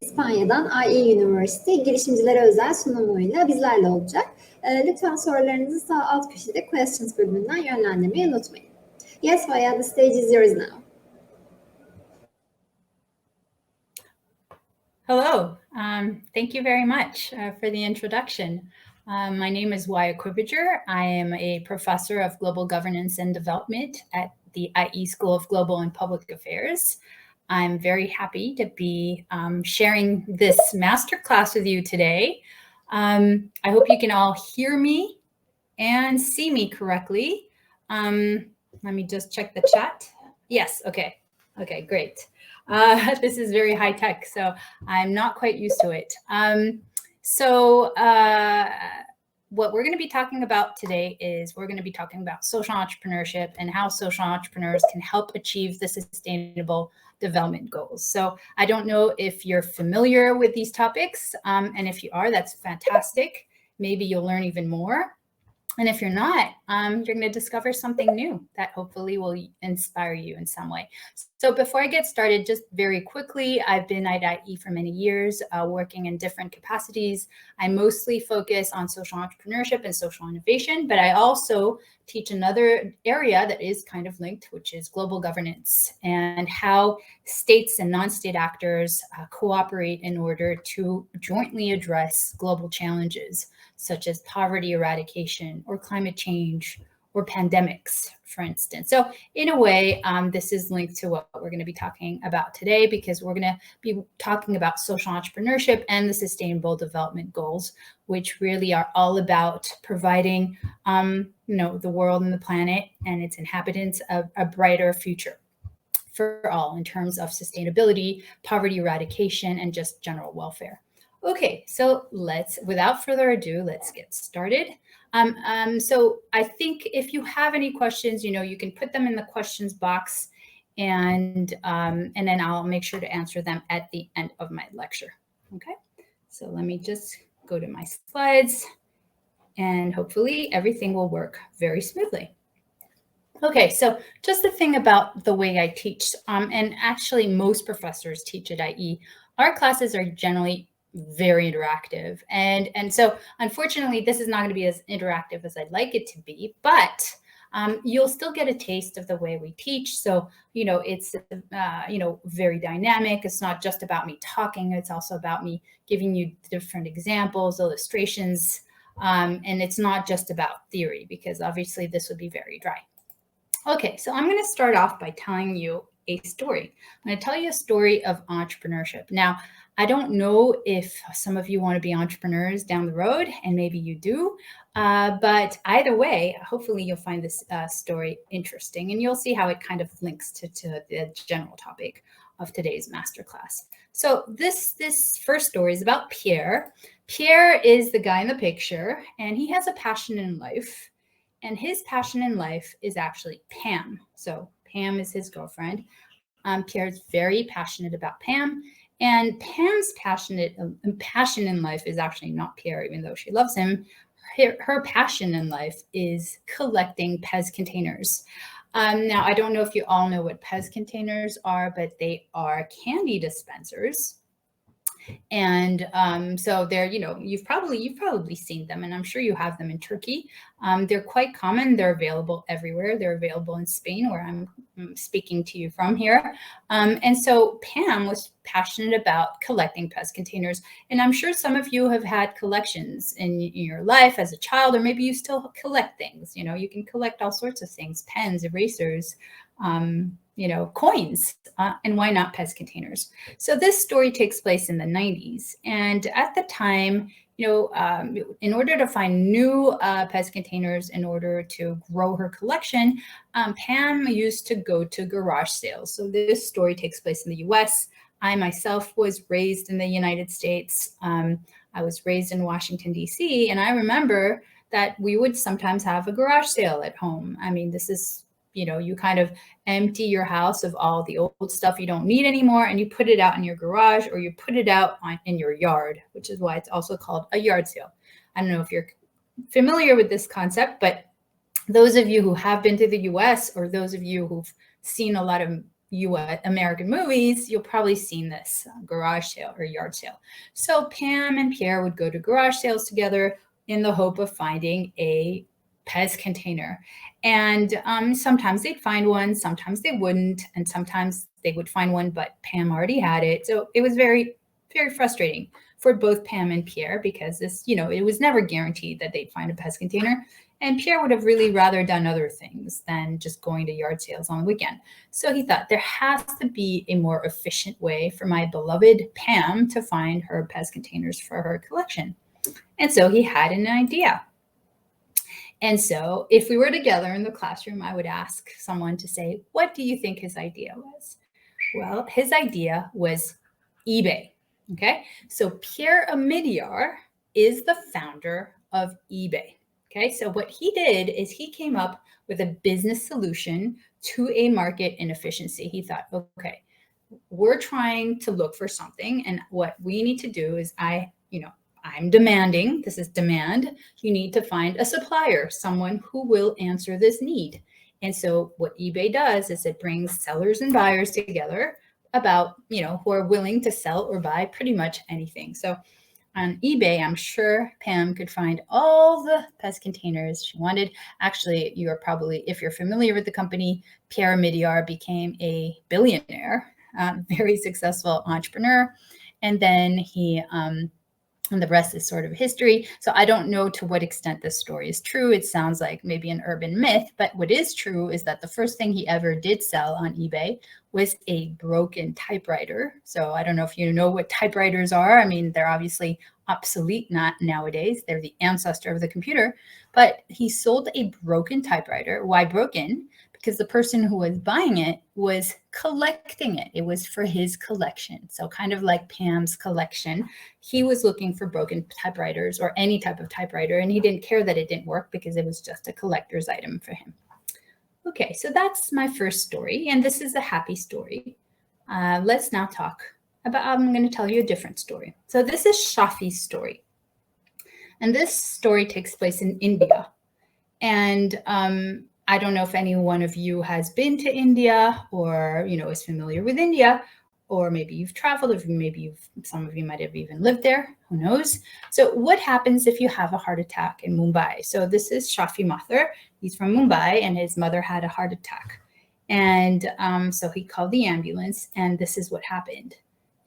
İspanya'dan IE University Girişimcilere Özel Sunumuyla bizlerle olacak. Lütfen sorularınızı sağ alt köşede questions bölümünden yönlendirmeyi unutmayın. Yes, Vaya, the stage is yours now. Hello, thank you very much for the introduction. My name is Waya Quibiger. I am a professor of global governance and development at the IE School of Global and Public Affairs. I'm very happy to be sharing this masterclass with you today. I hope you can all hear me and see me correctly. Let me just check the chat. Yes, okay, great. This is very high tech, so I'm not quite used to it. What we're going to be talking about today is we're going to be talking about social entrepreneurship and how social entrepreneurs can help achieve the sustainable development goals. So I don't know if you're familiar with these topics, and if you are, that's fantastic. Maybe you'll learn even more. And if you're not, you're going to discover something new that hopefully will inspire you in some way. So before I get started, just very quickly, I've been at IE for many years, working in different capacities. I mostly focus on social entrepreneurship and social innovation, but I also teach another area that is kind of linked, which is global governance and how states and non-state actors cooperate in order to jointly address global challenges, such as poverty eradication or climate change or pandemics, for instance. So in a way, this is linked to what we're going to be talking about today, because we're going to be talking about social entrepreneurship and the sustainable development goals, which really are all about providing, the world and the planet and its inhabitants a brighter future for all in terms of sustainability, poverty eradication, and just general welfare. Okay, so without further ado, let's get started. So I think if you have any questions, you can put them in the questions box, and then I'll make sure to answer them at the end of my lecture. Okay, so let me just go to my slides, and hopefully everything will work very smoothly. Okay, so just the thing about the way I teach, and actually most professors teach at IE, our classes are generally very interactive. And so unfortunately, this is not going to be as interactive as I'd like it to be, but you'll still get a taste of the way we teach. So, it's, very dynamic. It's not just about me talking. It's also about me giving you different examples, illustrations, and it's not just about theory, because obviously this would be very dry. Okay, so I'm going to start off by telling you a story. I'm going to tell you a story of entrepreneurship. Now, I don't know if some of you want to be entrepreneurs down the road, and maybe you do, but either way, hopefully you'll find this story interesting, and you'll see how it kind of links to the general topic of today's masterclass. So this first story is about Pierre. Pierre is the guy in the picture, and he has a passion in life, and his passion in life is actually Pam. So Pam is his girlfriend. Pierre is very passionate about Pam. And Pam's passion in life is actually not Pierre, even though she loves him. Her passion in life is collecting PEZ containers. Now, I don't know if you all know what PEZ containers are, but they are candy dispensers. And so they're, you've probably seen them, and I'm sure you have them in Turkey. They're quite common. They're available everywhere. They're available in Spain, where I'm speaking to you from here. And so Pam was passionate about collecting PEZ containers. And I'm sure some of you have had collections in your life as a child, or maybe you still collect things. You can collect all sorts of things, pens, erasers, coins, and why not PEZ containers? So this story takes place in the 90s. And at the time, in order to find new PEZ containers in order to grow her collection, Pam used to go to garage sales. So this story takes place in the US. I myself was raised in the United States. I was raised in Washington, D.C., and I remember that we would sometimes have a garage sale at home. I mean, this is, you kind of empty your house of all the old stuff you don't need anymore, and you put it out in your garage, or you put it out in your yard, which is why it's also called a yard sale. I don't know if you're familiar with this concept, but those of you who have been to the US, or those of you who've seen a lot of American movies, you'll probably seen this garage sale or yard sale. So Pam and Pierre would go to garage sales together in the hope of finding a Pez container. And sometimes they'd find one, sometimes they wouldn't, and sometimes they would find one, but Pam already had it. So it was very, very frustrating for both Pam and Pierre because this, it was never guaranteed that they'd find a Pez container. And Pierre would have really rather done other things than just going to yard sales on the weekend. So he thought there has to be a more efficient way for my beloved Pam to find her Pez containers for her collection. And so he had an idea. And so if we were together in the classroom, I would ask someone to say, what do you think his idea was? Well, his idea was eBay. Okay, so Pierre Omidyar is the founder of eBay. Okay, so what he did is he came up with a business solution to a market inefficiency. He thought, okay, we're trying to look for something, and what we need to do is I'm demanding, this is demand, you need to find a supplier, someone who will answer this need. And so what eBay does is it brings sellers and buyers together about, who are willing to sell or buy pretty much anything. So on eBay, I'm sure Pam could find all the Pez containers she wanted. Actually, if you're familiar with the company, Pierre Omidyar became a billionaire, very successful entrepreneur. And then and the rest is sort of history. So I don't know to what extent this story is true. It sounds like maybe an urban myth, but what is true is that the first thing he ever did sell on eBay was a broken typewriter. So I don't know if you know what typewriters are. I mean, they're obviously obsolete nowadays. They're the ancestor of the computer, but he sold a broken typewriter. Why broken? Because the person who was buying it was collecting it. It was for his collection. So kind of like Pam's collection, he was looking for broken typewriters or any type of typewriter, and he didn't care that it didn't work because it was just a collector's item for him. Okay, so that's my first story, and this is a happy story. Let's now talk about, I'm going to tell you a different story. So this is Shafi's story. And this story takes place in India. And I don't know if any one of you has been to India or, is familiar with India, or maybe you've traveled, or maybe some of you might have even lived there, who knows? So what happens if you have a heart attack in Mumbai? So this is Shafi Mathur. He's from Mumbai, and his mother had a heart attack. And so he called the ambulance, and this is what happened.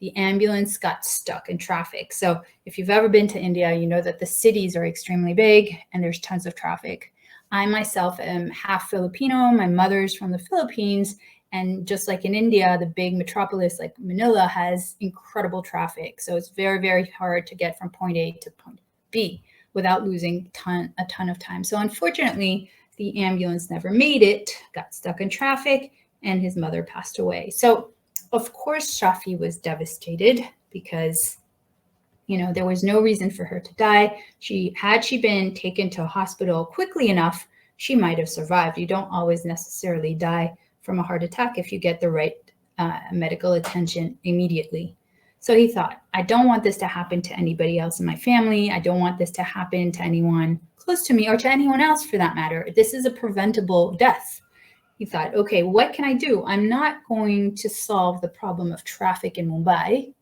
The ambulance got stuck in traffic. So if you've ever been to India, you know that the cities are extremely big and there's tons of traffic. I myself am half Filipino. My mother's from the Philippines. And just like in India, the big metropolis like Manila has incredible traffic. So it's very, very hard to get from point A to point B without losing a ton of time. So unfortunately, the ambulance never made it, got stuck in traffic, and his mother passed away. So of course, Shafi was devastated because, there was no reason for her to die. Had she been taken to a hospital quickly enough, she might have survived. You don't always necessarily die from a heart attack if you get the right medical attention immediately. So he thought, I don't want this to happen to anybody else in my family. I don't want this to happen to anyone close to me or to anyone else for that matter. This is a preventable death. He thought, okay, what can I do? I'm not going to solve the problem of traffic in Mumbai,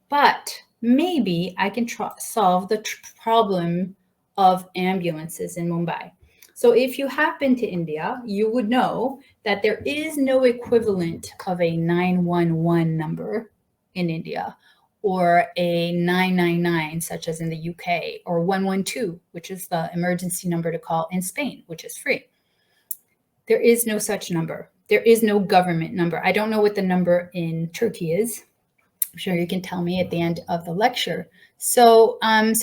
but maybe I can solve the problem of ambulances in Mumbai. So if you have been to India, you would know that there is no equivalent of a 911 number in India, or a 999, such as in the UK, or 112, which is the emergency number to call in Spain, which is free. There is no such number. There is no government number. I don't know what the number in Turkey is. I'm sure you can tell me at the end of the lecture. So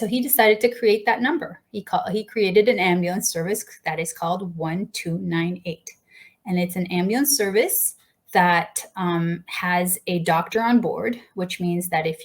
he decided to create that number. He created an ambulance service that is called 1298. And it's an ambulance service that has a doctor on board, which means that if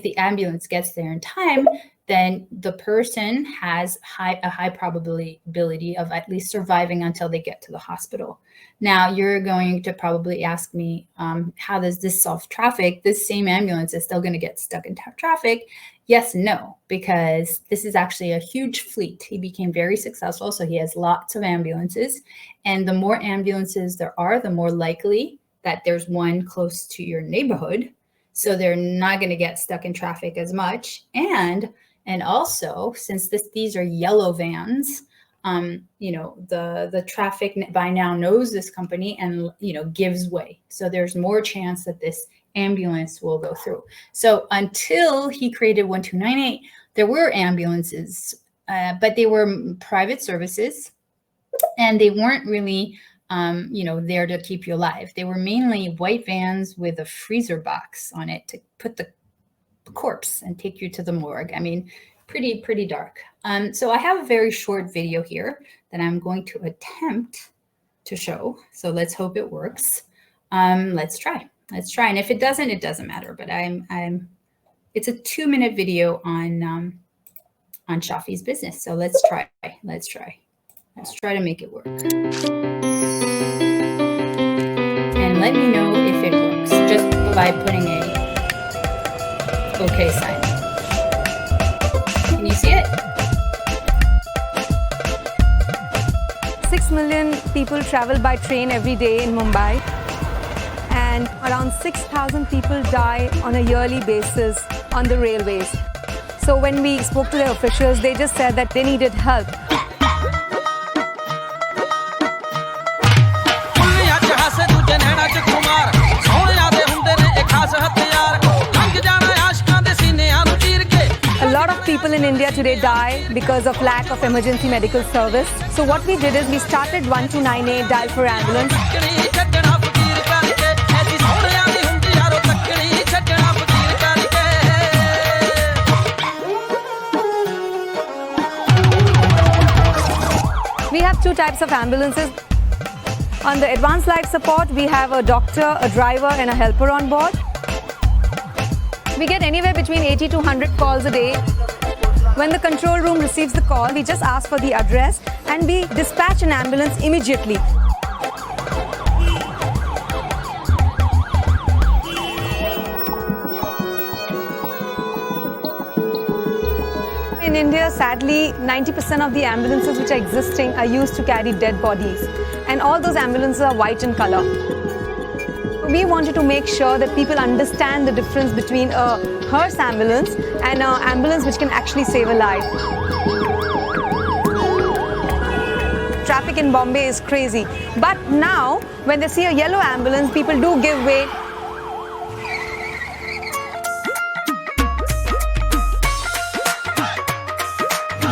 the ambulance gets there in time, then the person has a high probability of at least surviving until they get to the hospital. Now, you're going to probably ask me, how does this solve traffic? This same ambulance is still going to get stuck in traffic. Yes and no, because this is actually a huge fleet. He became very successful, so he has lots of ambulances. And the more ambulances there are, the more likely that there's one close to your neighborhood. So they're not going to get stuck in traffic as much. And also, since these are yellow vans, the traffic by now knows this company and, gives way. So there's more chance that this ambulance will go through. So until he created 1298, there were ambulances, but they were private services, and they weren't really, there to keep you alive. They were mainly white vans with a freezer box on it to put the corpse and take you to the morgue. I mean, pretty dark. So I have a very short video here that I'm going to attempt to show. So let's hope it works. Let's try. And if it doesn't, it doesn't matter. But it's a 2-minute video on Shafi's business. So let's try to make it work. And let me know if it works just by putting a okay sign. Can you see it? 6 million people travel by train every day in Mumbai, and around 6,000 people die on a yearly basis on the railways. So when we spoke to the officials, they just said that they needed help. A lot of people in India today die because of lack of emergency medical service. So what we did is we started 1298 dial for ambulance. We have 2 types of ambulances. On the advanced life support, we have a doctor, a driver, and a helper on board. We get anywhere between 80 to 100 calls a day. When the control room receives the call, we just ask for the address and we dispatch an ambulance immediately. In India, sadly, 90% of the ambulances which are existing are used to carry dead bodies. And all those ambulances are white in color. We wanted to make sure that people understand the difference between a hearse ambulance and an ambulance which can actually save a life. Traffic in Bombay is crazy. But now, when they see a yellow ambulance, people do give way.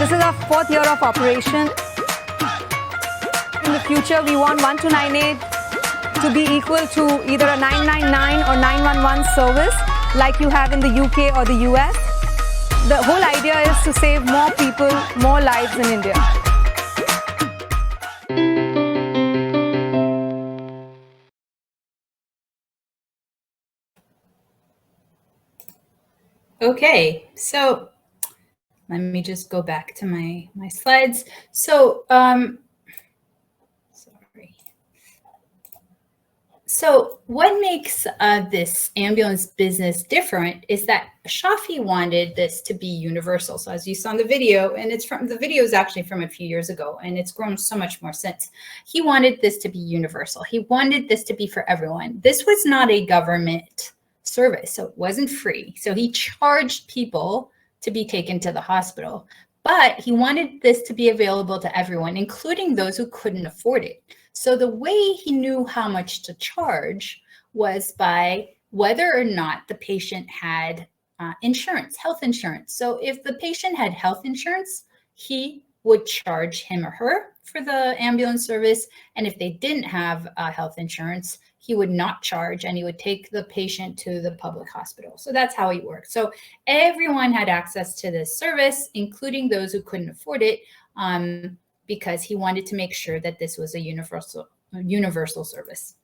This is our 4th year of operation. In the future, we want 1298 to be equal to either a 999 or 911 service like you have in the UK or the US. The whole idea is to save more people, more lives in India. Okay, so let me just go back to my slides. So, So what makes this ambulance business different is that Shafi wanted this to be universal. So as you saw in the video, and the video is actually from a few years ago, and it's grown so much more since. He wanted this to be universal. He wanted this to be for everyone. This was not a government service, so it wasn't free. So he charged people to be taken to the hospital, but he wanted this to be available to everyone, including those who couldn't afford it. So the way he knew how much to charge was by whether or not the patient had insurance, health insurance. So if the patient had health insurance, he would charge him or her for the ambulance service. And if they didn't have health insurance, he would not charge, and he would take the patient to the public hospital. So that's how he worked. So everyone had access to this service, including those who couldn't afford it, because he wanted to make sure that this was a universal service.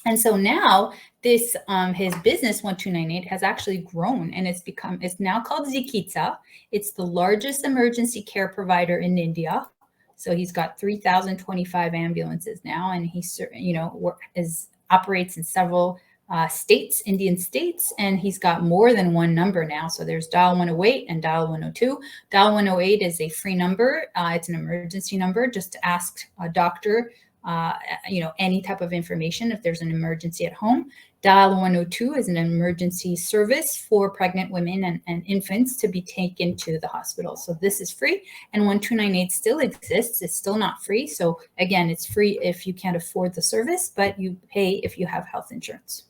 And so now this his business 1298 has actually grown, and it's now called Zikitsa. It's the largest emergency care provider in India. So he's got 3,025 ambulances now, and he operates in several states, Indian states, and he's got more than one number now. So there's dial 108 and dial 102. Dial 108 is a free number. It's an emergency number just to ask a doctor any type of information if there's an emergency at home. Dial 102 is an emergency service for pregnant women and infants to be taken to the hospital. So this is free. And 1298 still exists. It's still not free. So again, it's free if you can't afford the service, but you pay if you have health insurance.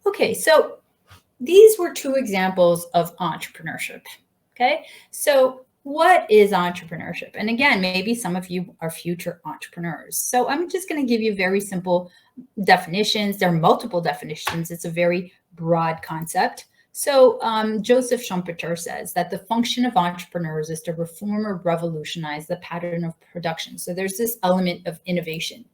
Okay, so these were two examples of entrepreneurship. Okay, so what is entrepreneurship? And again, maybe some of you are future entrepreneurs. So I'm just going to give you very simple definitions. There are multiple definitions. It's a very broad concept. So Joseph Schumpeter says that the function of entrepreneurs is to reform or revolutionize the pattern of production. So there's this element of innovation.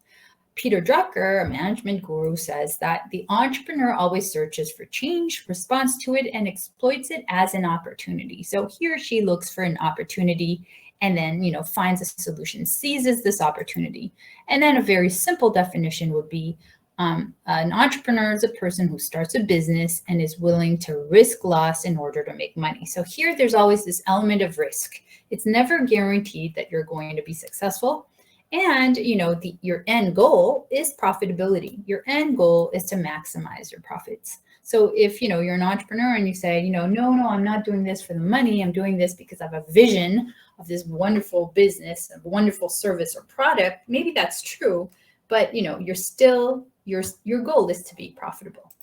Peter Drucker, a management guru, says that the entrepreneur always searches for change, responds to it, and exploits it as an opportunity. So he or she looks for an opportunity and then, finds a solution, seizes this opportunity. And then a very simple definition would be an entrepreneur is a person who starts a business and is willing to risk loss in order to make money. So here, there's always this element of risk. It's never guaranteed that you're going to be successful. And, your end goal is profitability. Your end goal is to maximize your profits. So if, you're an entrepreneur and you say, no, I'm not doing this for the money. I'm doing this because I have a vision of this wonderful business, a wonderful service or product. Maybe that's true, but, you're still, your goal is to be profitable.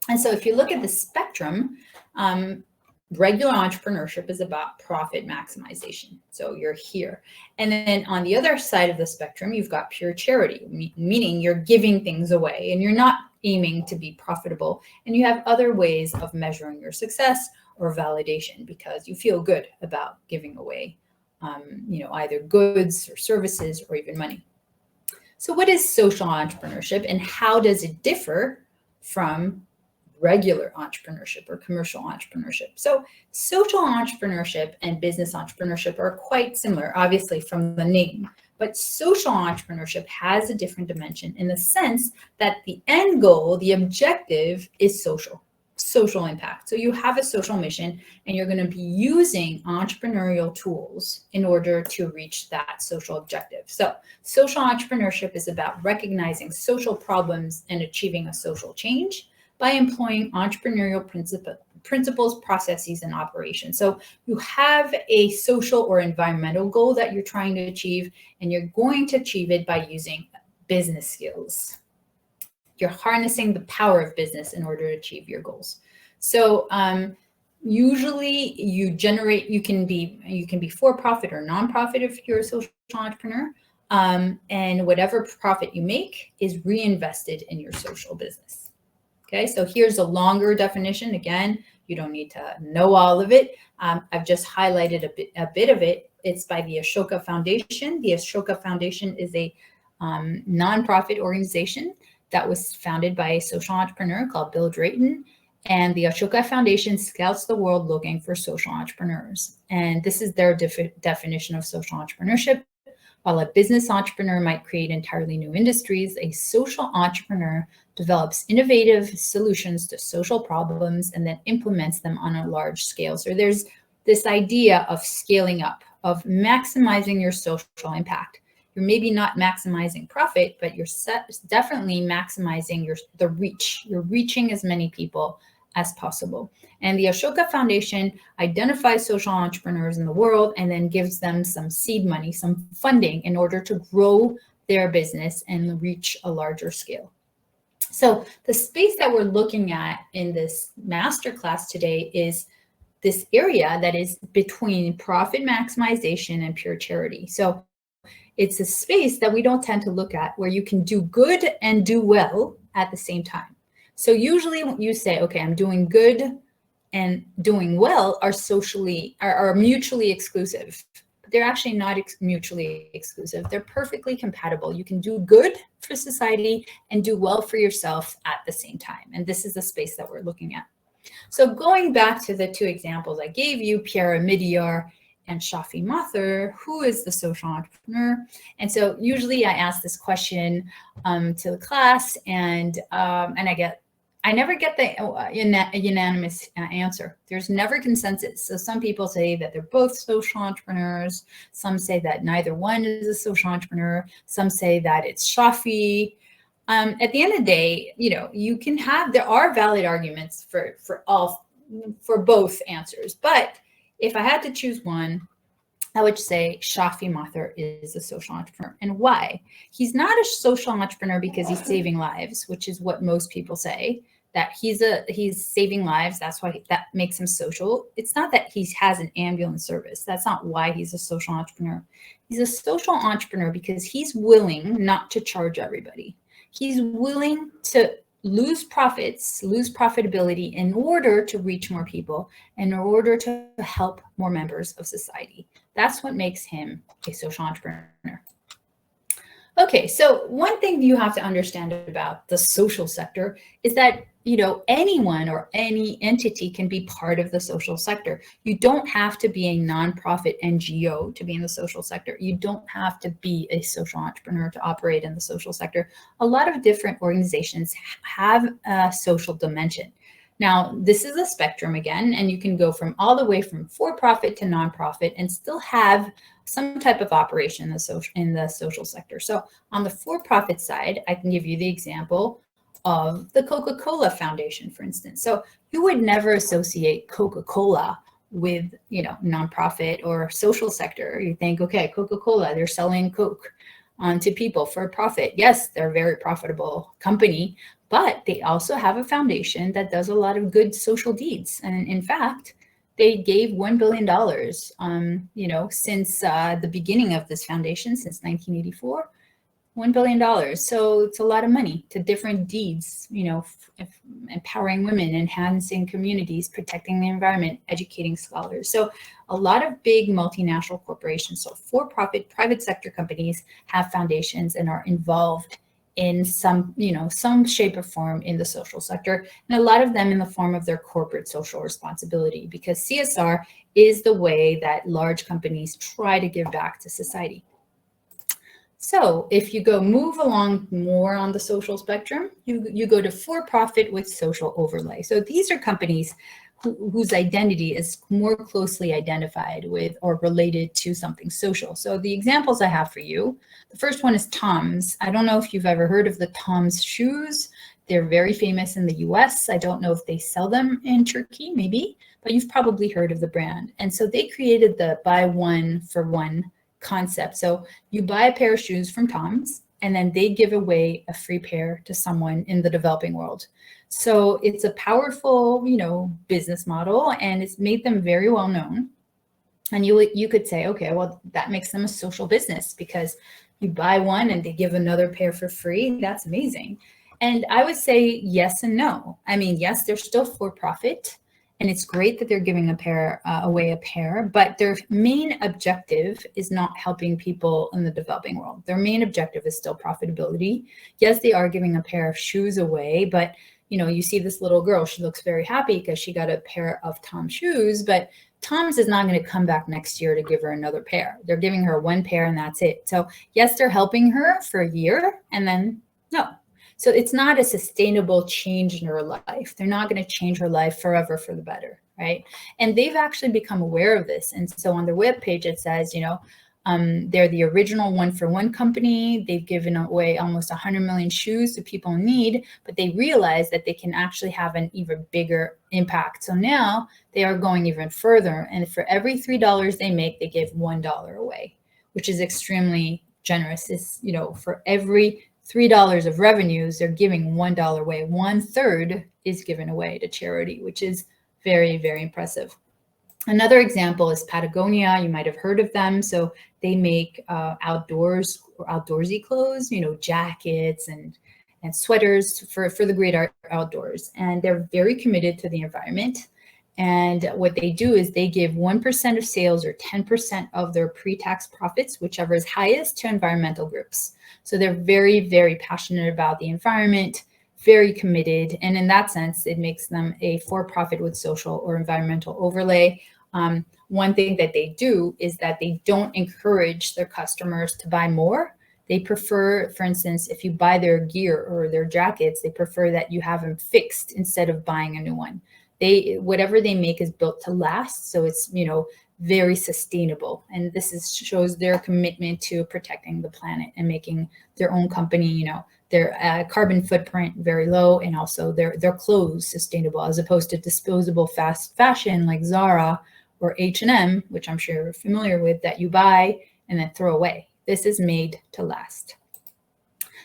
And so if you look at the spectrum, regular entrepreneurship is about profit maximization. So you're here. And then on the other side of the spectrum, you've got pure charity, meaning you're giving things away and you're not aiming to be profitable. And you have other ways of measuring your success or validation because you feel good about giving away, either goods or services or even money. So what is social entrepreneurship and how does it differ from regular entrepreneurship or commercial entrepreneurship? So social entrepreneurship and business entrepreneurship are quite similar, obviously from the name, but social entrepreneurship has a different dimension in the sense that the end goal, the objective is social impact. So you have a social mission and you're going to be using entrepreneurial tools in order to reach that social objective. So social entrepreneurship is about recognizing social problems and achieving a social change by employing entrepreneurial principles, processes, and operations. So you have a social or environmental goal that you're trying to achieve, and you're going to achieve it by using business skills. You're harnessing the power of business in order to achieve your goals. So usually you can be for-profit or non-profit if you're a social entrepreneur. And whatever profit you make is reinvested in your social business. Okay, so here's a longer definition. Again, you don't need to know all of it. I've just highlighted a bit of it. It's by the Ashoka Foundation. The Ashoka Foundation is a nonprofit organization that was founded by a social entrepreneur called Bill Drayton. And the Ashoka Foundation scouts the world looking for social entrepreneurs. And this is their definition of social entrepreneurship. While a business entrepreneur might create entirely new industries, a social entrepreneur develops innovative solutions to social problems and then implements them on a large scale. So there's this idea of scaling up, of maximizing your social impact. You're maybe not maximizing profit, but you're definitely maximizing the reach. You're reaching as many people as possible. And the Ashoka Foundation identifies social entrepreneurs in the world and then gives them some seed money, some funding in order to grow their business and reach a larger scale. So the space that we're looking at in this masterclass today is this area that is between profit maximization and pure charity. So it's a space that we don't tend to look at where you can do good and do well at the same time. So usually when you say, okay, I'm doing good and doing well are mutually exclusive. But they're actually not mutually exclusive. They're perfectly compatible. You can do good for society and do well for yourself at the same time. And this is the space that we're looking at. So going back to the two examples I gave you, Pierre Midyar and Shafi Mathur, who is the social entrepreneur? And so usually I ask this question to the class and I get I never get the unanimous answer. There's never consensus. So some people say that they're both social entrepreneurs. Some say that neither one is a social entrepreneur. Some say that it's Shafi. At the end of the day, you can there are valid arguments for both answers. But if I had to choose one, I would say Shafi Mathur is a social entrepreneur. And why? He's not a social entrepreneur because he's saving lives, which is what most people say, that he's saving lives. That's why that makes him social. It's not that he has an ambulance service. That's not why he's a social entrepreneur. He's a social entrepreneur because he's willing not to charge everybody. He's willing to lose profitability in order to reach more people, in order to help more members of society. That's what makes him a social entrepreneur. Okay, so one thing you have to understand about the social sector is that, anyone or any entity can be part of the social sector. You don't have to be a nonprofit NGO to be in the social sector. You don't have to be a social entrepreneur to operate in the social sector. A lot of different organizations have a social dimension. Now, this is a spectrum again, and you can go from all the way from for-profit to nonprofit and still have some type of operation in the social sector. So on the for-profit side, I can give you the example of the Coca-Cola Foundation, for instance. So you would never associate Coca-Cola with, nonprofit or social sector. You think, okay, Coca-Cola, they're selling Coke to people for a profit. Yes, they're a very profitable company, but they also have a foundation that does a lot of good social deeds. And in fact, they gave $1 billion, since the beginning of this foundation, since 1984, $1 billion. So it's a lot of money to different deeds, empowering women, enhancing communities, protecting the environment, educating scholars. So a lot of big multinational corporations, so for-profit private sector companies have foundations and are involved in some shape or form in the social sector, and a lot of them in the form of their corporate social responsibility, because CSR is the way that large companies try to give back to society. So if you move along more on the social spectrum, you go to for-profit with social overlay. So these are companies whose identity is more closely identified with or related to something social. So the examples I have for you, the first one is Tom's. I don't know if you've ever heard of the Tom's shoes. They're very famous in the US. I don't know if they sell them in Turkey, maybe, but you've probably heard of the brand. And so they created the buy one for one concept. So you buy a pair of shoes from Tom's, and then they give away a free pair to someone in the developing world. So it's a powerful, business model, and it's made them very well known. And you could say, okay, well, that makes them a social business because you buy one and they give another pair for free. That's amazing. And I would say yes and no. I mean, yes, they're still for profit, and it's great that they're giving away a pair, but their main objective is not helping people in the developing world. Their main objective is still profitability. Yes, they are giving a pair of shoes away, but you see this little girl, she looks very happy because she got a pair of Tom's shoes, but Tom's is not going to come back next year to give her another pair. They're giving her one pair and that's it. So yes, they're helping her for a year and then no. So it's not a sustainable change in her life. They're not going to change her life forever for the better, right? And they've actually become aware of this. And so on their webpage, it says, they're the original one-for-one company. They've given away almost 100 million shoes to people in need, but they realize that they can actually have an even bigger impact. So now they are going even further. And for every $3 they make, they give $1 away, which is extremely generous. It's, for every $3 of revenues, they're giving $1 away. 1/3 is given away to charity, which is very, very impressive. Another example is Patagonia. You might have heard of them. So they make outdoorsy clothes, jackets and sweaters for the great outdoors. And they're very committed to the environment. And what they do is they give 1% of sales or 10% of their pre-tax profits, whichever is highest, to environmental groups. So they're very, very passionate about the environment, very committed. And in that sense, it makes them a for-profit with social or environmental overlay. One thing that they do is that they don't encourage their customers to buy more. They prefer, for instance, if you buy their gear or their jackets, they prefer that you have them fixed instead of buying a new one. Whatever they make is built to last. So it's, very sustainable. And this shows their commitment to protecting the planet and making their own company, their carbon footprint very low, and also their clothes sustainable, as opposed to disposable fast fashion like Zara or H&M, which I'm sure you're familiar with, that you buy and then throw away. This is made to last.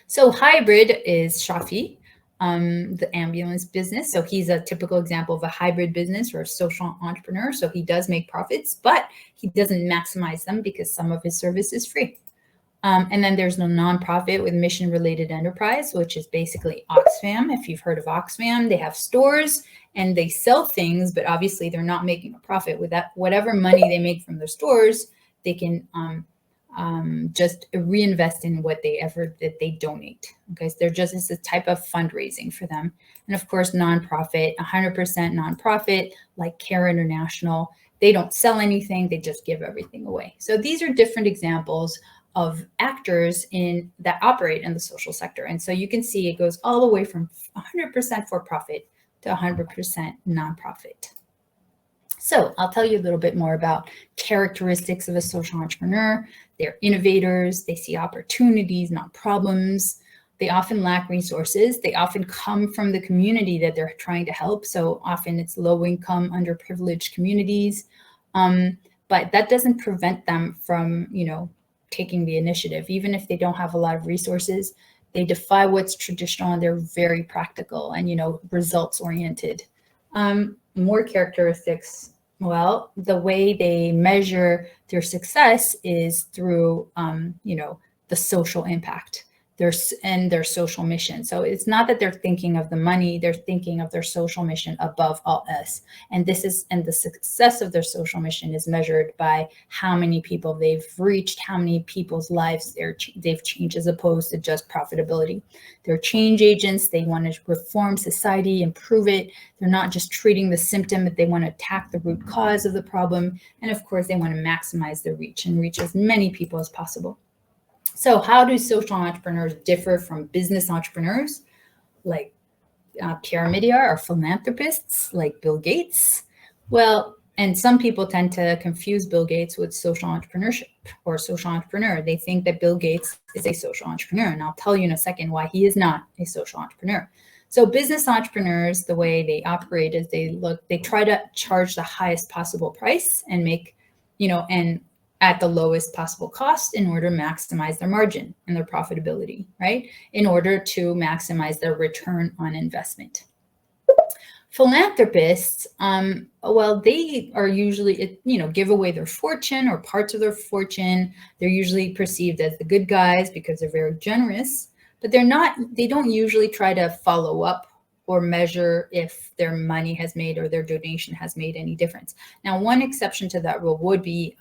So hybrid is Shafi, the ambulance business. So he's a typical example of a hybrid business or a social entrepreneur. So he does make profits, but he doesn't maximize them because some of his service is free. And then there's no nonprofit with mission-related enterprise, which is basically Oxfam. If you've heard of Oxfam, they have stores and they sell things, but obviously they're not making a profit with that. Whatever money they make from their stores, they can just reinvest in that they donate. Okay, so it's a type of fundraising for them. And of course, nonprofit, 100% nonprofit, like Care International. They don't sell anything; they just give everything away. So these are different examples of actors that operate in the social sector. And so you can see it goes all the way from 100% for profit to 100% nonprofit. So I'll tell you a little bit more about characteristics of a social entrepreneur. They're innovators. They see opportunities, not problems. They often lack resources. They often come from the community that they're trying to help. So often it's low income, underprivileged communities. But that doesn't prevent them from, taking the initiative. Even if they don't have a lot of resources, they defy what's traditional and they're very practical and, results oriented. More characteristics. Well, the way they measure their success is through, the social impact, their social mission. So it's not that they're thinking of the money, they're thinking of their social mission above all else. And the success of their social mission is measured by how many people they've reached, how many people's lives they've changed, as opposed to just profitability. They're change agents. They want to reform society, improve it. They're not just treating the symptom, but they want to attack the root cause of the problem. And of course, they want to maximize their reach and reach as many people as possible. So how do social entrepreneurs differ from business entrepreneurs like Pierre Midyar, or philanthropists like Bill Gates? Well, and some people tend to confuse Bill Gates with social entrepreneurship or social entrepreneur. They think that Bill Gates is a social entrepreneur. And I'll tell you in a second why he is not a social entrepreneur. So business entrepreneurs, the way they operate is they try to charge the highest possible price and make, and at the lowest possible cost in order to maximize their margin and their profitability, right? In order to maximize their return on investment. Philanthropists, they are usually, give away their fortune or parts of their fortune. They're usually perceived as the good guys because they're very generous, but they don't usually try to follow up or measure if their money has made or their donation has made any difference. Now, one exception to that rule would be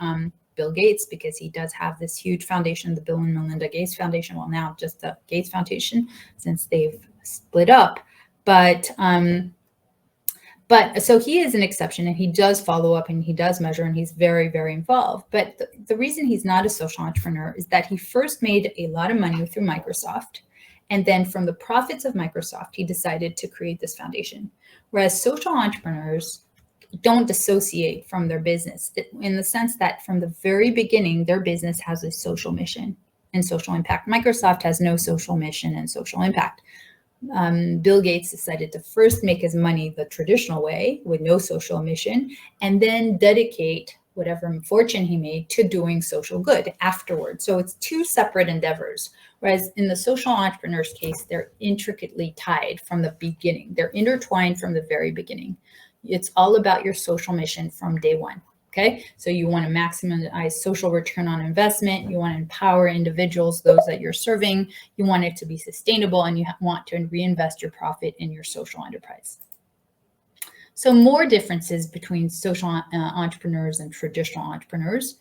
Bill Gates, because he does have this huge foundation, the Bill and Melinda Gates Foundation. Well, now just the Gates Foundation, since they've split up. But so he is an exception, and he does follow up and he does measure, and he's very, very involved. But the reason he's not a social entrepreneur is that he first made a lot of money through Microsoft. And then from the profits of Microsoft, he decided to create this foundation. Whereas social entrepreneurs don't dissociate from their business, in the sense that from the very beginning, their business has a social mission and social impact. Microsoft has no social mission and social impact. Bill Gates decided to first make his money the traditional way with no social mission, and then dedicate whatever fortune he made to doing social good afterwards. So it's two separate endeavors. Whereas in the social entrepreneur's case, they're intricately tied from the beginning. They're intertwined from the very beginning. It's all about your social mission from day one. Okay, so you want to maximize social return on investment. You want to empower individuals, those that you're serving. You want it to be sustainable, and you want to reinvest your profit in your social enterprise. So more differences between social entrepreneurs and traditional entrepreneurs.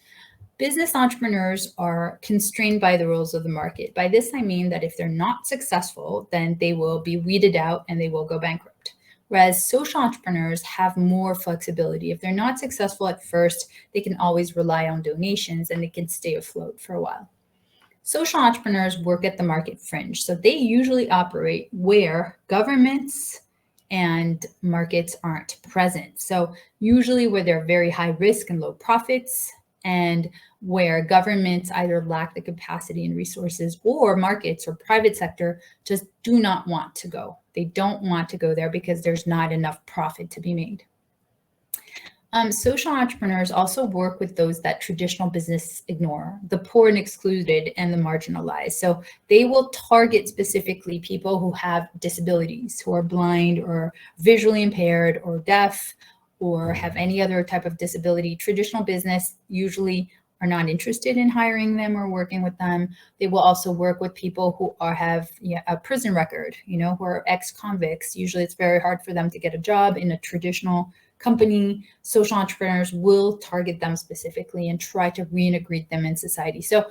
Business entrepreneurs are constrained by the rules of the market. By this, I mean that if they're not successful, then they will be weeded out and they will go bankrupt. Whereas social entrepreneurs have more flexibility. If they're not successful at first, they can always rely on donations and they can stay afloat for a while. social entrepreneurs work at the market fringe. So they usually operate where governments and markets aren't present. So usually where they're very high risk and low profits, and where governments either lack the capacity and resources, or markets or private sector just do not want to go. They don't want to go there because there's not enough profit to be made. Social entrepreneurs also work with those that traditional business ignore, the poor and excluded and the marginalized. So they will target specifically people who have disabilities, who are blind or visually impaired or deaf or have any other type of disability. Traditional business usually are not interested in hiring them or working with them. They will also work with people who have a prison record, who are ex-convicts. Usually it's very hard for them to get a job in a traditional company. Social entrepreneurs will target them specifically and try to reintegrate them in society. So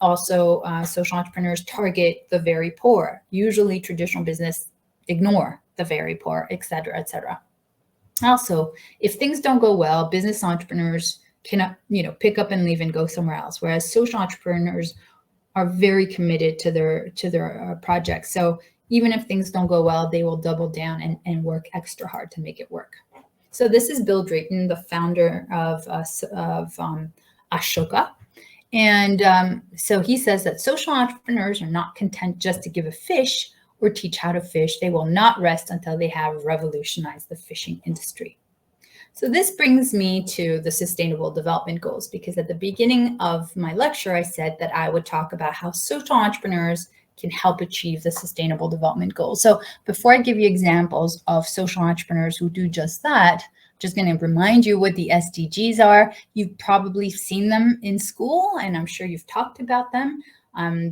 also social entrepreneurs target the very poor. Usually traditional business ignore the very poor, et cetera, et cetera. Also, if things don't go well, business entrepreneurs can, pick up and leave and go somewhere else, whereas social entrepreneurs are very committed to their projects. So even if things don't go well, they will double down and work extra hard to make it work. So this is Bill Drayton, the founder of Ashoka. And so he says that social entrepreneurs are not content just to give a fish or teach how to fish. They will not rest until they have revolutionized the fishing industry. So this brings me to the Sustainable Development Goals, because at the beginning of my lecture, I said that I would talk about how social entrepreneurs can help achieve the Sustainable Development Goals. So before I give you examples of social entrepreneurs who do just that, I'm just going to remind you what the SDGs are. You've probably seen them in school, and I'm sure you've talked about them.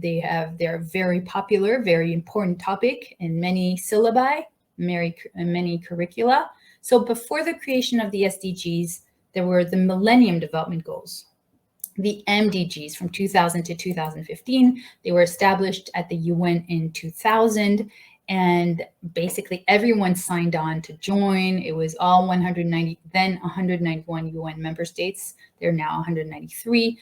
They're very popular, very important topic in many syllabi, many curricula. So before the creation of the SDGs, there were the Millennium Development Goals, the MDGs from 2000 to 2015. They were established at the UN in 2000, and basically everyone signed on to join. It was all 191 UN member states. They're now 193.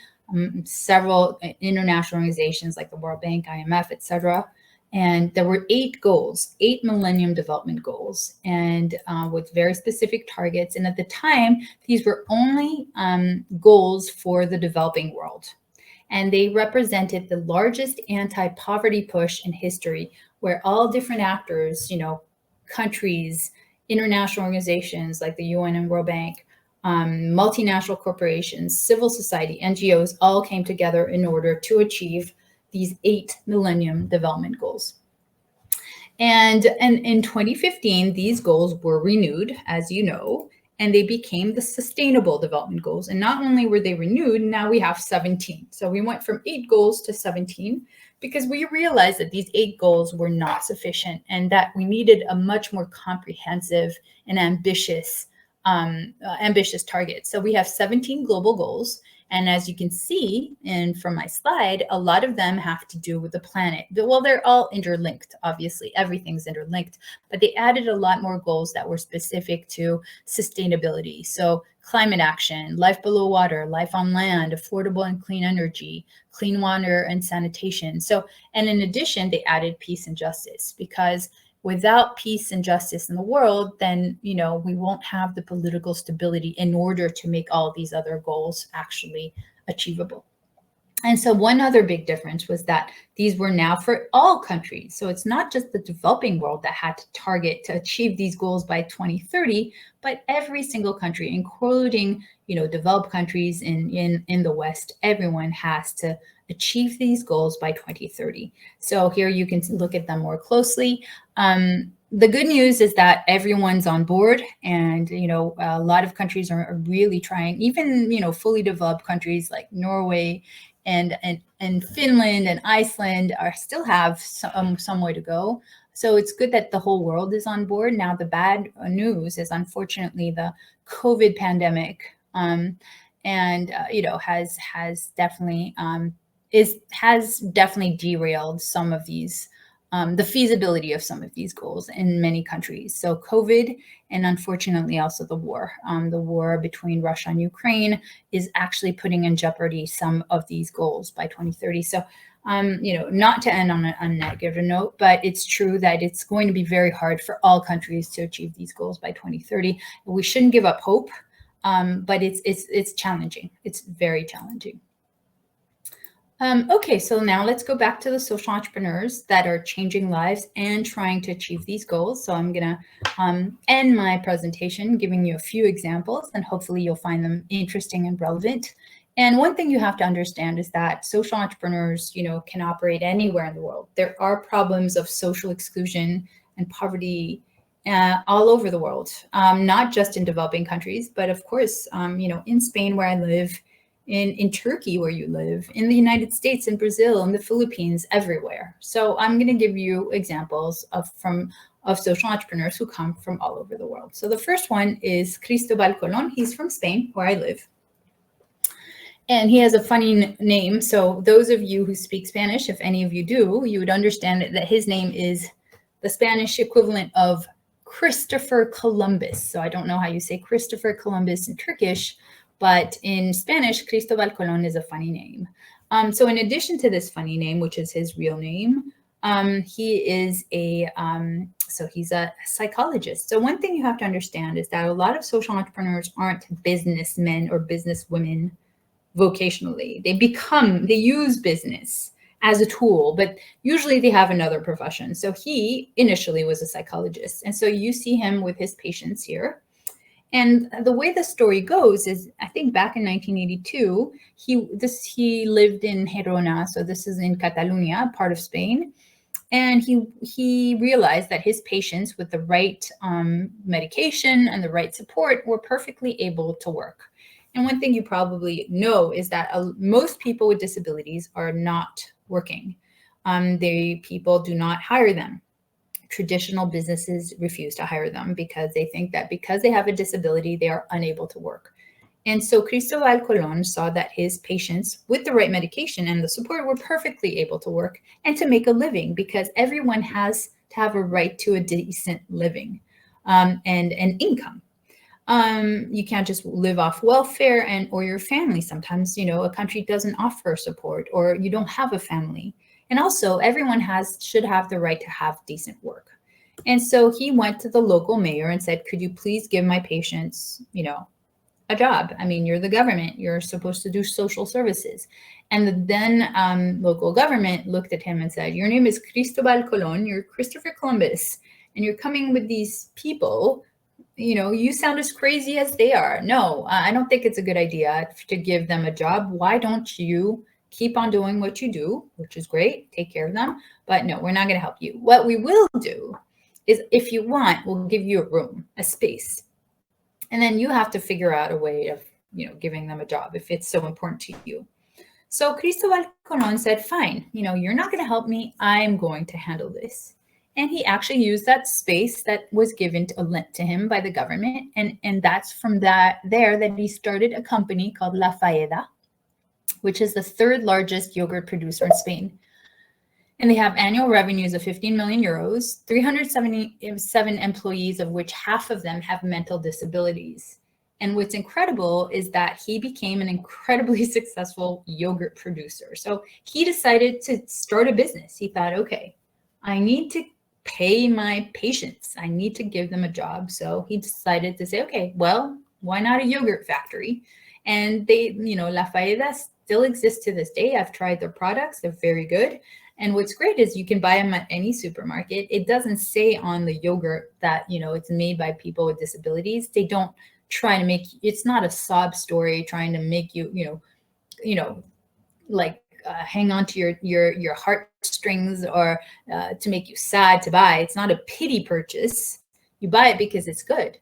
Several international organizations like the World Bank, IMF, etc. And there were 8 goals, 8 Millennium Development Goals, and with very specific targets. And at the time, these were only goals for the developing world. And they represented the largest anti-poverty push in history, where all different actors, countries, international organizations like the UN and World Bank, multinational corporations, civil society, NGOs, all came together in order to achieve these 8 Millennium Development Goals. And in 2015, these goals were renewed, as you know, and they became the Sustainable Development Goals. And not only were they renewed, now we have 17. So we went from 8 goals to 17 because we realized that these 8 goals were not sufficient and that we needed a much more comprehensive and ambitious target. So we have 17 global goals. And as you can see from my slide, a lot of them have to do with the planet. Well, they're all interlinked, obviously. Everything's interlinked. But they added a lot more goals that were specific to sustainability. So climate action, life below water, life on land, affordable and clean energy, clean water and sanitation. And in addition, they added peace and justice, because without peace and justice in the world, then, we won't have the political stability in order to make all of these other goals actually achievable. And so one other big difference was that these were now for all countries. So it's not just the developing world that had to target to achieve these goals by 2030, but every single country, including, developed countries in the West. Everyone has to achieve these goals by 2030. So here you can look at them more closely. The good news is that everyone's on board, and a lot of countries are really trying. Even fully developed countries like Norway and Finland and Iceland still have some way to go. So it's good that the whole world is on board. Now the bad news is, unfortunately, the COVID pandemic has definitely derailed some of these, the feasibility of some of these goals in many countries. So COVID, and unfortunately also the war between Russia and Ukraine is actually putting in jeopardy some of these goals by 2030. So not to end on a negative note, but it's true that it's going to be very hard for all countries to achieve these goals by 2030. We shouldn't give up hope, but it's challenging. It's very challenging. Okay, so now let's go back to the social entrepreneurs that are changing lives and trying to achieve these goals. So I'm going to end my presentation giving you a few examples, and hopefully you'll find them interesting and relevant. And one thing you have to understand is that social entrepreneurs, can operate anywhere in the world. There are problems of social exclusion and poverty all over the world, not just in developing countries, but of course, in Spain where I live, in Turkey where you live, in the United States, in Brazil, in the Philippines, everywhere. So I'm going to give you examples of social entrepreneurs who come from all over the world. So the first one is Cristobal Colon. He's from Spain, where I live. And he has a funny name. So those of you who speak Spanish, if any of you do, you would understand that his name is the Spanish equivalent of Christopher Columbus. So I don't know how you say Christopher Columbus in Turkish, but in Spanish, Cristobal Colon is a funny name. So in addition to this funny name, which is his real name, he is he's a psychologist. So one thing you have to understand is that a lot of social entrepreneurs aren't businessmen or businesswomen vocationally. They use business as a tool, but usually they have another profession. So he initially was a psychologist. And so you see him with his patients here. And the way the story goes is, I think back in 1982, he lived in Gerona, so this is in Catalonia, part of Spain, and he realized that his patients with the right medication and the right support were perfectly able to work. And one thing you probably know is that most people with disabilities are not working. People do not hire them. Traditional businesses refuse to hire them because they think that because they have a disability, they are unable to work. And so Cristobal Colon saw that his patients with the right medication and the support were perfectly able to work and to make a living, because everyone has to have a right to a decent living and an income. You can't just live off welfare or your family. Sometimes, a country doesn't offer support, or you don't have a family. And also everyone should have the right to have decent work. And so he went to the local mayor and said, could you please give my patients, a job? I mean, you're the government, you're supposed to do social services. And the then local government looked at him and said, your name is Cristobal Colon, you're Christopher Columbus, and you're coming with these people, you sound as crazy as they are. No, I don't think it's a good idea to give them a job. Why don't you keep on doing what you do, which is great, take care of them, but no, we're not going to help you. What we will do is, if you want, we'll give you a room, a space, and then you have to figure out a way of, giving them a job if it's so important to you. So Cristobal Colon said, fine, you're not going to help me, I'm going to handle this. And he actually used that space that was given to him by the government, and that's from that he started a company called La Faeda, which is the third largest yogurt producer in Spain. And they have annual revenues of 15 million euros, 377 employees, of which half of them have mental disabilities. And what's incredible is that he became an incredibly successful yogurt producer. So he decided to start a business. He thought, okay, I need to pay my patients. I need to give them a job. So he decided to say, okay, well, why not a yogurt factory? And they, La Faeda still exists to this day. I've tried their products. They're very good. And what's great is you can buy them at any supermarket. It doesn't say on the yogurt that, it's made by people with disabilities. They don't try to make, it's not a sob story trying to make you, hang on to your heartstrings or to make you sad to buy. It's not a pity purchase. You buy it because it's good.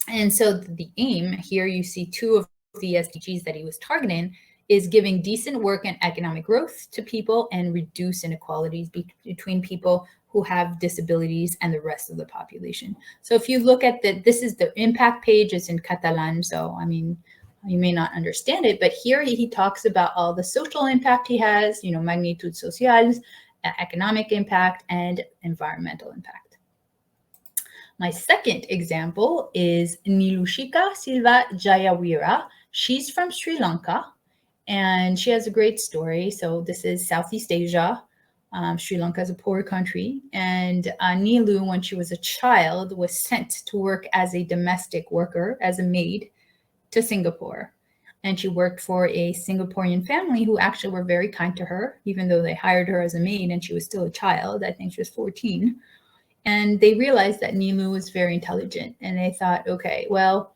And so the aim here, you see two of the SDGs that he was targeting, is giving decent work and economic growth to people and reduce inequalities between people who have disabilities and the rest of the population. So if you look at this is the impact page, it's in Catalan. So, you may not understand it, but here he talks about all the social impact he has, magnitud sociales, economic impact, and environmental impact. My second example is Nilushika Silva Jayawira. She's from Sri Lanka, And she has a great story. So this is Southeast Asia. Sri Lanka is a poor country. And Nilu, when she was a child, was sent to work as a domestic worker, as a maid, to Singapore. And she worked for a Singaporean family who actually were very kind to her, even though they hired her as a maid and she was still a child. I think she was 14. And they realized that Nilu was very intelligent. And they thought, okay, well,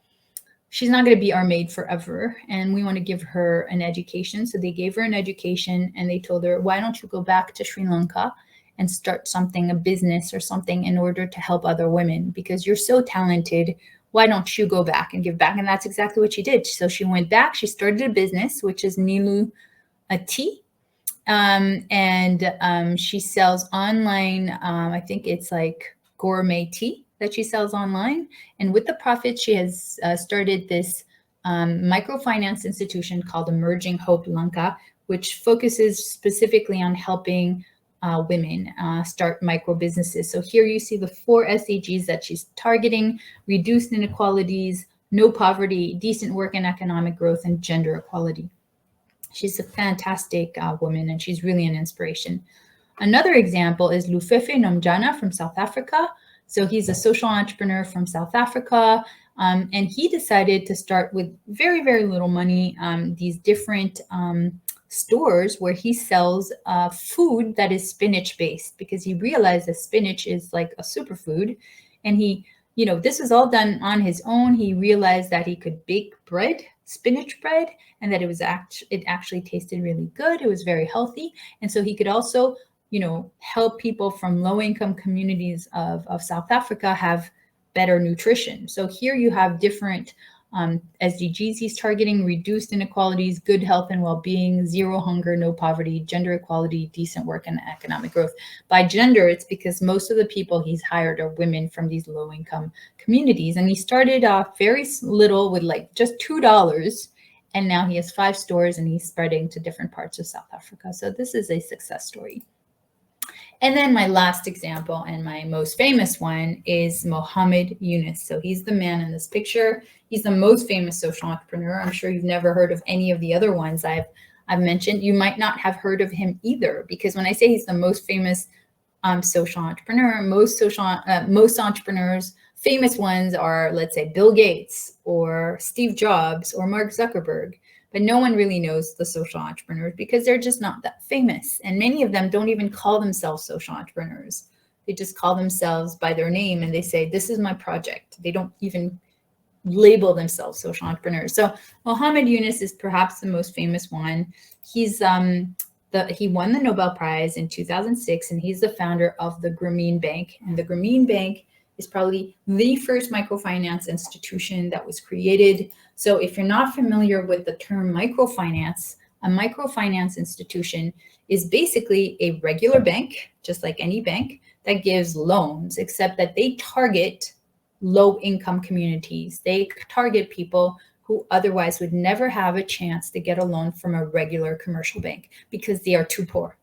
she's not going to be our maid forever, and we want to give her an education. So they gave her an education, and they told her, why don't you go back to Sri Lanka and start something, a business or something, in order to help other women, because you're so talented. Why don't you go back and give back? And that's exactly what she did. So she went back, she started a business, which is Nilu Tea. She sells online, I think it's like gourmet tea that she sells online. And with the profits, she has started this microfinance institution called Emerging Hope Lanka, which focuses specifically on helping women start micro businesses. So here you see the 4 SDGs that she's targeting: reduced inequalities, no poverty, decent work and economic growth, and gender equality. She's a fantastic woman, and she's really an inspiration. Another example is Lufefe Nomjana from South Africa. So he's a social entrepreneur from South Africa, and he decided to start with very, very little money, these different stores where he sells food that is spinach based, because he realized that spinach is like a superfood. And he, this was all done on his own. He realized that he could bake bread, spinach bread, and that it actually tasted really good. It was very healthy. And so he could also help people from low-income communities of South Africa have better nutrition. So here you have different SDGs he's targeting: reduced inequalities, good health and well-being, zero hunger, no poverty, gender equality, decent work, and economic growth. By gender, it's because most of the people he's hired are women from these low-income communities. And he started off very little with like just $2, and now he has 5 stores, and he's spreading to different parts of South Africa. So this is a success story. And then my last example, and my most famous one, is Mohammed Yunus. So he's the man in this picture. He's the most famous social entrepreneur. I'm sure you've never heard of any of the other ones I've mentioned. You might not have heard of him either, because when I say he's the most famous social entrepreneur, most entrepreneurs, famous ones are, let's say, Bill Gates or Steve Jobs or Mark Zuckerberg. But no one really knows the social entrepreneurs because they're just not that famous. And many of them don't even call themselves social entrepreneurs. They just call themselves by their name, and they say, this is my project. They don't even label themselves social entrepreneurs. So Mohammed Yunus is perhaps the most famous one. He's he won the Nobel Prize in 2006, and he's the founder of the Grameen Bank. And the Grameen Bank is probably the first microfinance institution that was created. So if you're not familiar with the term microfinance, a microfinance institution is basically a regular bank, just like any bank, that gives loans, except that they target low-income communities. They target people who otherwise would never have a chance to get a loan from a regular commercial bank because they are too poor.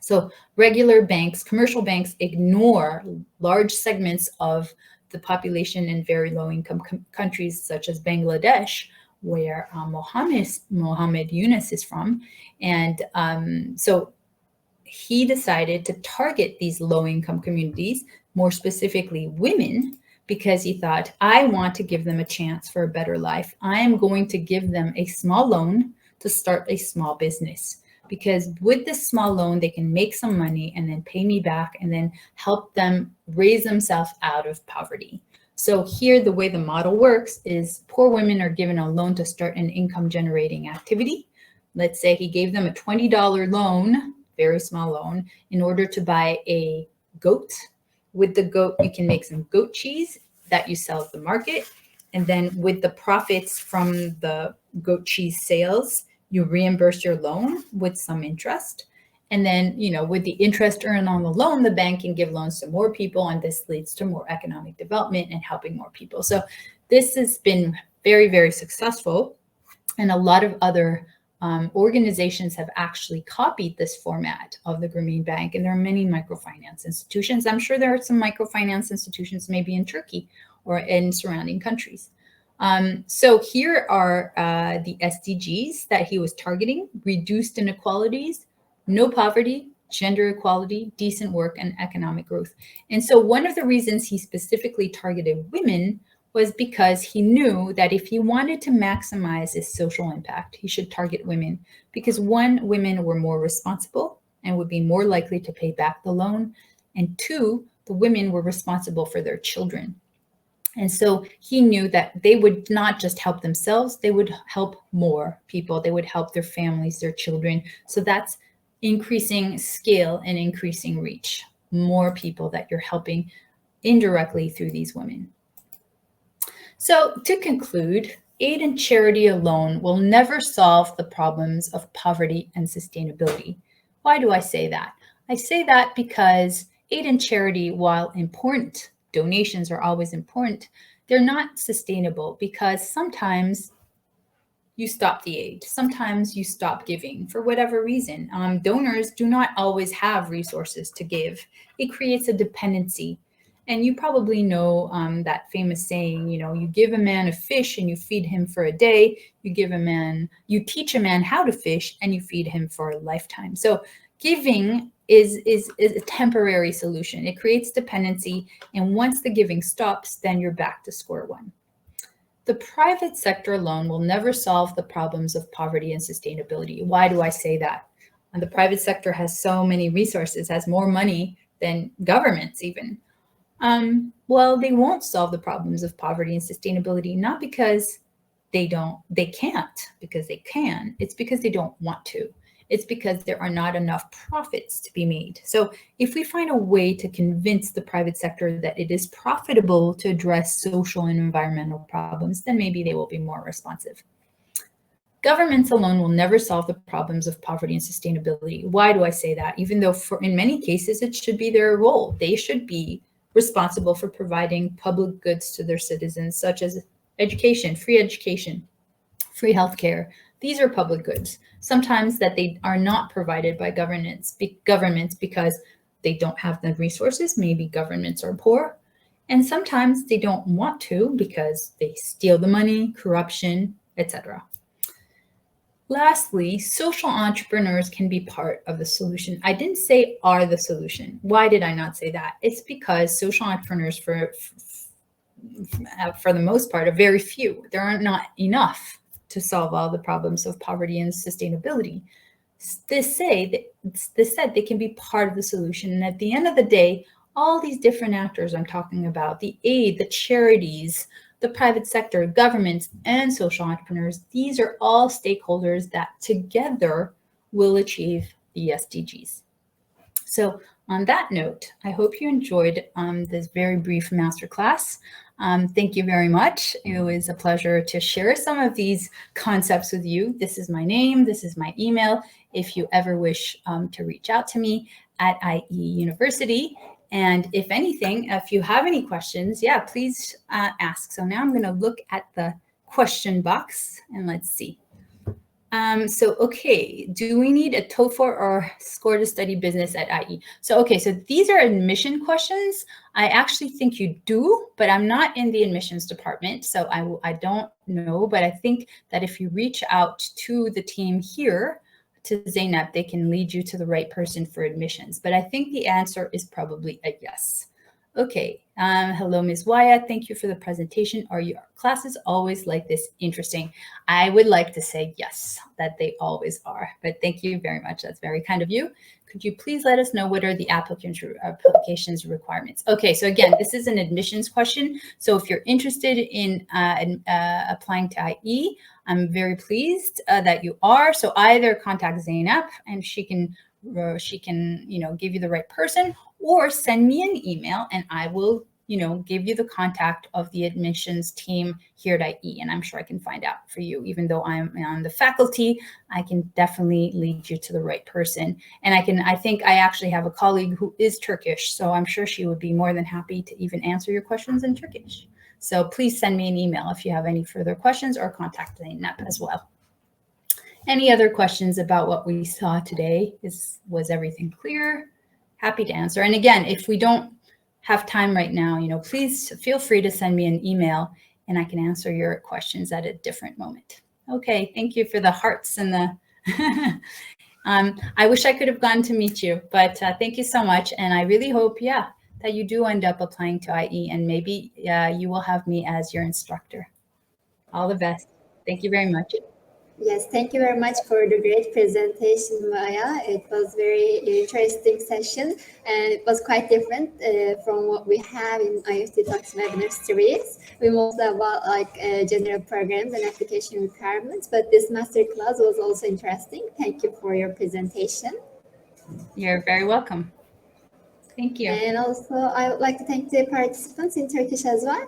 So regular banks, commercial banks, ignore large segments of the population in very low-income countries such as Bangladesh, where Mohammed Yunus is from. And so he decided to target these low-income communities, more specifically women, because he thought, I want to give them a chance for a better life. I am going to give them a small loan to start a small business. Because with this small loan, they can make some money and then pay me back and then help them raise themselves out of poverty. So here, the way the model works is poor women are given a loan to start an income generating activity. Let's say he gave them a $20 loan, very small loan, in order to buy a goat. With the goat, you can make some goat cheese that you sell at the market. And then with the profits from the goat cheese sales, you reimburse your loan with some interest. And then, with the interest earned on the loan, the bank can give loans to more people, and this leads to more economic development and helping more people. So this has been very, very successful. And a lot of other organizations have actually copied this format of the Grameen Bank. And there are many microfinance institutions. I'm sure there are some microfinance institutions maybe in Turkey or in surrounding countries. So here are the SDGs that he was targeting: reduced inequalities, no poverty, gender equality, decent work, and economic growth. And so one of the reasons he specifically targeted women was because he knew that if he wanted to maximize his social impact, he should target women, because one, women were more responsible and would be more likely to pay back the loan, and two, the women were responsible for their children. And so he knew that they would not just help themselves, they would help more people. They would help their families, their children. So that's increasing scale and increasing reach. More people that you're helping indirectly through these women. So to conclude, aid and charity alone will never solve the problems of poverty and sustainability. Why do I say that? I say that because aid and charity, while important, donations are always important, they're not sustainable, because sometimes you stop the aid. Sometimes you stop giving for whatever reason. Donors do not always have resources to give. It creates a dependency. And you probably know that famous saying, you know, you give a man a fish and you feed him for a day. You teach a man how to fish and you feed him for a lifetime. So giving is a temporary solution. It creates dependency. And once the giving stops, then you're back to square one. The private sector alone will never solve the problems of poverty and sustainability. Why do I say that? And the private sector has so many resources, has more money than governments even. Well, they won't solve the problems of poverty and sustainability, not because they can't, because they can. It's because they don't want to. It's because there are not enough profits to be made. So if we find a way to convince the private sector that it is profitable to address social and environmental problems, then maybe they will be more responsive. Governments alone will never solve the problems of poverty and sustainability. Why do I say that? Even though in many cases, it should be their role. They should be responsible for providing public goods to their citizens, such as education, free healthcare. These are public goods. Sometimes that they are not provided by governments because they don't have the resources. Maybe governments are poor. And sometimes they don't want to because they steal the money, corruption, etc. Lastly, social entrepreneurs can be part of the solution. I didn't say are the solution. Why did I not say that? It's because social entrepreneurs, for the most part, are very few. There are not enough to solve all the problems of poverty and sustainability. This said, they can be part of the solution. And at the end of the day, all these different actors I'm talking about, the aid, the charities, the private sector, governments, and social entrepreneurs, these are all stakeholders that together will achieve the SDGs. So on that note, I hope you enjoyed this very brief masterclass. Thank you very much. It was a pleasure to share some of these concepts with you. This is my name. This is my email. If you ever wish to reach out to me at IE University. And if anything, if you have any questions, yeah, please ask. So now I'm going to look at the question box and let's see. Okay, do we need a TOEFL or score to study business at IE? So these are admission questions. I actually think you do, but I'm not in the admissions department, so I don't know. But I think that if you reach out to the team here, to Zainab, they can lead you to the right person for admissions. But I think the answer is probably a yes. Okay, hello, Ms. Waya. Thank you for the presentation. Are your classes always like this interesting? I would like to say yes, that they always are. But thank you very much. That's very kind of you. Could you please let us know what are the applications requirements? Okay, so again, this is an admissions question. So if you're interested in applying to IE, I'm very pleased that you are. So either contact Zainab and she can give you the right person, or send me an email and I will give you the contact of the admissions team here at IE, and I'm sure I can find out for you. Even though I'm on the faculty, I can definitely lead you to the right person. And I think I actually have a colleague who is Turkish, so I'm sure she would be more than happy to even answer your questions in Turkish. So please send me an email if you have any further questions, or contact Zainab as well. Any other questions about what we saw today? Was everything clear? Happy to answer. And again, if we don't have time right now, please feel free to send me an email and I can answer your questions at a different moment. Okay, thank you for the hearts and the, I wish I could have gone to meet you, but thank you so much. And I really hope, that you do end up applying to IE, and maybe you will have me as your instructor. All the best. Thank you very much. Yes, thank you very much for the great presentation, Maya. It was very interesting session, and it was quite different from what we have in IEFT Talks webinar series. We mostly about like general programs and application requirements, but this masterclass was also interesting. Thank you for your presentation. You're very welcome. Thank you. And also, I would like to thank the participants in Turkish as well.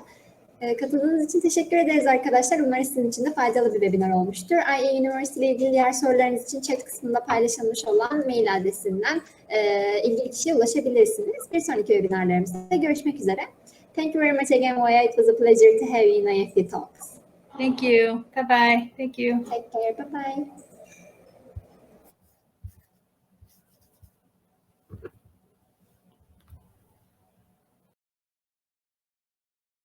Katıldığınız için teşekkür ederiz arkadaşlar. Umarım sizin için de faydalı bir webinar olmuştur. IE Üniversite ile ilgili diğer sorularınız için chat kısmında paylaşılmış olan mail adresinden ilgili kişiye ulaşabilirsiniz. Bir sonraki webinarlarımızda görüşmek üzere. Thank you very much again, Maya. It was a pleasure to have you in IEFT Talks. Thank you. Bye-bye. Thank you. Take care. Bye-bye.